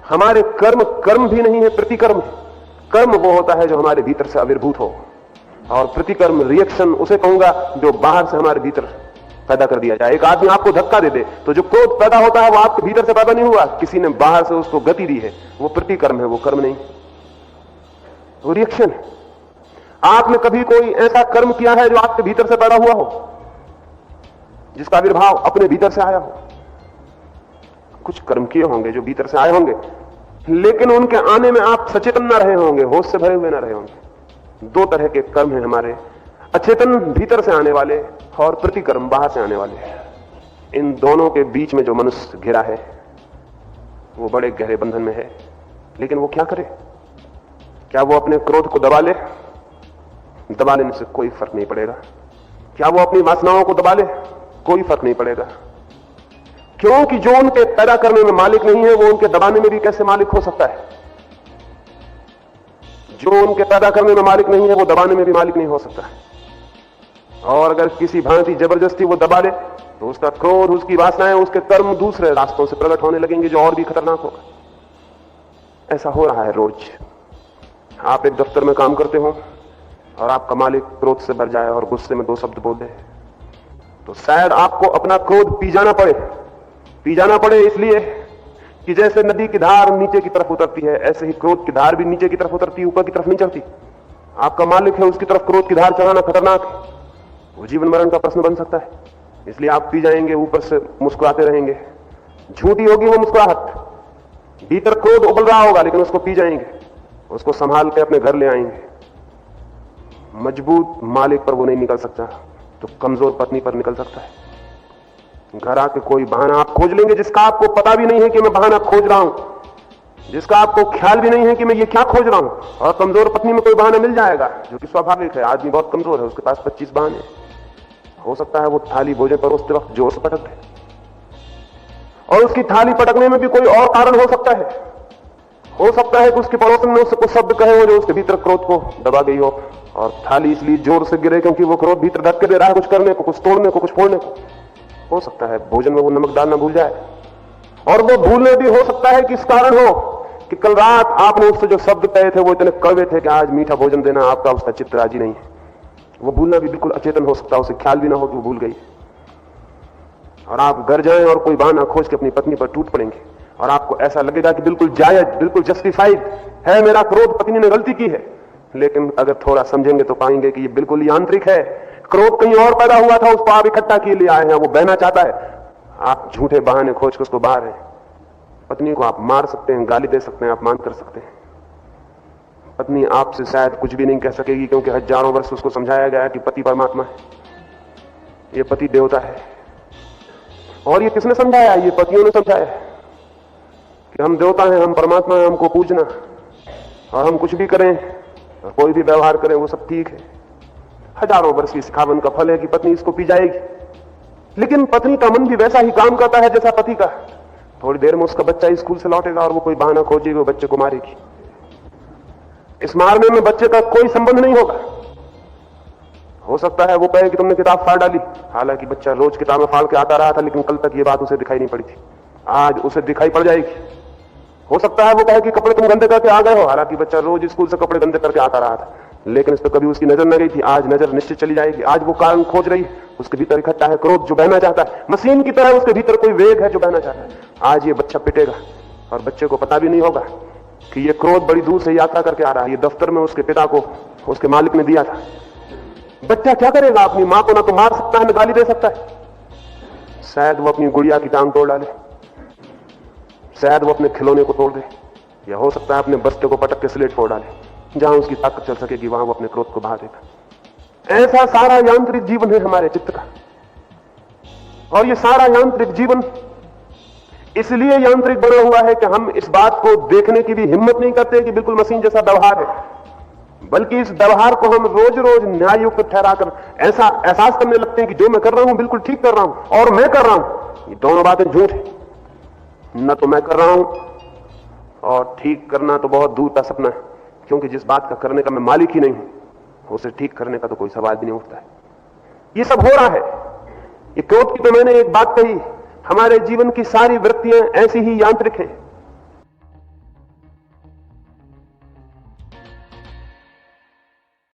हमारे कर्म कर्म भी नहीं है, प्रतिकर्म है। कर्म वो होता है जो हमारे भीतर से आविर्भूत हो, और प्रतिकर्म रिएक्शन उसे कहूंगा जो बाहर से हमारे भीतर पैदा कर दिया जाए। एक आदमी आपको धक्का दे दे तो जो क्रोध पैदा होता है वो आपके भीतर से पैदा नहीं हुआ, किसी ने बाहर से उसको गति दी है, वो प्रतिकर्म है, वो कर्म नहीं, वो रिएक्शन है। आपने कभी कोई ऐसा कर्म किया है जो आपके भीतर से पैदा हुआ हो, जिसका आविर्भाव अपने भीतर से आया हो? कुछ कर्म किए होंगे जो भीतर से आए होंगे, लेकिन उनके आने में आप सचेतन न रहे होंगे, होश से भरे हुए न रहे होंगे। दो तरह के कर्म हैं हमारे, अचेतन भीतर से आने वाले और प्रतिकर्म बाहर से आने वाले। इन दोनों के बीच में जो मनुष्य घिरा है वो बड़े गहरे बंधन में है। लेकिन वो क्या करे? क्या वो अपने क्रोध को दबा ले? दबा लेने से कोई फर्क नहीं पड़ेगा। क्या वो अपनी वासनाओं को दबा ले? कोई फर्क नहीं पड़ेगा, क्योंकि जो उनके पैदा करने में मालिक नहीं है वो उनके दबाने में भी कैसे मालिक हो सकता है? जो उनके पैदा करने में मालिक नहीं है वो दबाने में भी मालिक नहीं हो सकता है। और अगर किसी भांति जबरदस्ती वो दबा ले तो उसका क्रोध, उसकी वासनाएं, उसके कर्म दूसरे रास्तों से प्रकट होने लगेंगे जो और भी खतरनाक होगा। ऐसा हो रहा है रोज। आप एक दफ्तर में काम करते हो और आपका मालिक क्रोध से भर जाए और गुस्से में दो शब्द बोल दे, तो शायद आपको अपना क्रोध पी जाना पड़े इसलिए कि जैसे नदी की धार नीचे की तरफ उतरती है, ऐसे ही क्रोध की धार भी नीचे की तरफ उतरती है, ऊपर की तरफ नहीं चढ़ती। आपका मालिक है, उसकी तरफ क्रोध की धार चढ़ाना खतरनाक है, वो जीवन मरण का प्रश्न बन सकता है। इसलिए आप पी जाएंगे, ऊपर से मुस्कुराते रहेंगे। झूठी होगी वो मुस्कुराहट, भीतर क्रोध उबल रहा होगा, लेकिन उसको पी जाएंगे, उसको संभाल के अपने घर ले आएंगे। मजबूत मालिक पर वो नहीं निकल सकता, तो कमजोर पत्नी पर निकल सकता है। घर आके कोई बहाना आप खोज लेंगे जिसका आपको पता भी नहीं है कि मैं बहाना खोज रहा हूं, जिसका आपको ख्याल भी नहीं है कि मैं ये क्या खोज रहा हूं। और कमजोर पत्नी में कोई बहाना मिल जाएगा, जो कि स्वाभाविक है। आदमी बहुत कमजोर है, उसके पास 25 बहाने। हो सकता है वो थाली भोजन पर उस वक्त जोर से पटक दे, और उसकी थाली पटकने में भी कोई और कारण हो सकता है। हो सकता है कि उसके पड़ोसन में उससे कुछ शब्द कहे हो जो उसके भीतर क्रोध को दबा गई हो, और थाली इसलिए जोर से गिरे क्योंकि वो क्रोध भीतर धक्के दे रहा है, कुछ करने को, कुछ तोड़ने को, कुछ फोड़ने को। हो सकता है भोजन में वो नमक डालना भूल जाए, और वो भूलने भी हो सकता है कि इस कारण हो कि कल रात आपने उससे जो शब्द कहे थे वो इतने कड़वे थे कि आज मीठा भोजन देना आपका उसका चित्त राजी नहीं है। वो भूलना भी बिल्कुल अचेतन हो सकता है, उसे ख्याल भी ना हो कि वो भूल गई। और आप घर जाएं और कोई बहाना खोज के अपनी पत्नी पर टूट पड़ेंगे, और आपको ऐसा लगेगा कि बिल्कुल जायज, बिल्कुल जस्टिफाइड है मेरा क्रोध, पत्नी ने गलती की है। लेकिन अगर थोड़ा समझेंगे तो पाएंगे कि ये बिल्कुल यांत्रिक है। क्रोध कहीं और पैदा हुआ था, उसको आप इकट्ठा किए लिए आए हैं, वो बहना चाहता है। आप झूठे बहाने खोज के उसको बाहर है। पत्नी को आप मार सकते हैं, गाली दे सकते हैं, अपमान कर सकते हैं। पत्नी आपसे शायद कुछ भी नहीं कह सकेगी, क्योंकि हजारों वर्ष उसको समझाया गया है कि पति परमात्मा है, ये पति देवता है। और ये किसने समझाया? ये पतियों ने समझाया कि हम देवता हैं, हम परमात्मा हैं, हमको पूजना, और हम कुछ भी करें और कोई भी व्यवहार करें वो सब ठीक है। हजारों वर्ष की सिखावन का फल है कि पत्नी इसको पी जाएगी। लेकिन पत्नी का मन भी वैसा ही काम करता है जैसा पति का। थोड़ी देर में उसका बच्चा स्कूल से लौटेगा और वो कोई बहाना खोजेगी, वो बच्चे को मारेगी। इस मारने में बच्चे का कोई संबंध नहीं होगा। हो सकता है वो कहे कि तुमने किताब फाड़ डाली, हालांकि बच्चा रोज किताबें फाड़ के आता रहा था, लेकिन कल तक ये बात उसे दिखाई नहीं पड़ी थी, आज उसे दिखाई पड़ जाएगी। हो सकता है वो कहे कि कपड़े तुम गंदे करके आ गए हो, हालांकि बच्चा रोज स्कूल से कपड़े गंदे करके आता रहा था, लेकिन इस पर कभी उसकी नजर न गई थी, आज नजर निश्चित चली जाएगी। आज वो कारण खोज रही, उसके भीतर इकट्ठा है क्रोध जो बहना चाहता है, मशीन की तरह उसके भीतर कोई वेग है जो बहना चाहता है। आज ये बच्चा पिटेगा, और बच्चे को पता भी नहीं होगा कि ये क्रोध बड़ी दूर से यात्रा करके आ रहा है। ये दफ्तर में उसके पिता को उसके मालिक ने दिया था। बच्चा क्या करेगा? अपनी मां को ना तो मार सकता है, ना गाली दे सकता है। शायद वो अपनी गुड़िया की टांग तोड़ डाले, शायद वो अपने खिलौने को तोड़ दे, या हो सकता है अपने बस्ते को पटक के स्लेट फोड़ डाले। जहां उसकी ताकत चल सकेगी वहां वो अपने क्रोध को बहा देगा। ऐसा सारा यांत्रिक जीवन है हमारे चित्त का, और ये सारा यांत्रिक जीवन इसलिए यांत्रिक बना हुआ है कि हम इस बात को देखने की भी हिम्मत नहीं करते कि बिल्कुल मशीन जैसा व्यवहार है, बल्कि इस व्यवहार को हम रोज रोज न्याययुक्त ठहराकर ऐसा एहसास करने लगते हैं कि जो मैं कर रहा हूं बिल्कुल ठीक कर रहा हूं, और मैं कर रहा हूं, ये दोनों बातें झूठ है। न तो मैं कर रहा हूं, और ठीक करना तो बहुत दूर का सपना है, क्योंकि जिस बात का करने का मैं मालिक ही नहीं हूं, उसे ठीक करने का तो कोई सवाल भी नहीं उठता है। ये सब हो रहा है। ये क्रोध की तो मैंने एक बात कही, हमारे जीवन की सारी वृत्तियां ऐसी ही यांत्रिक हैं।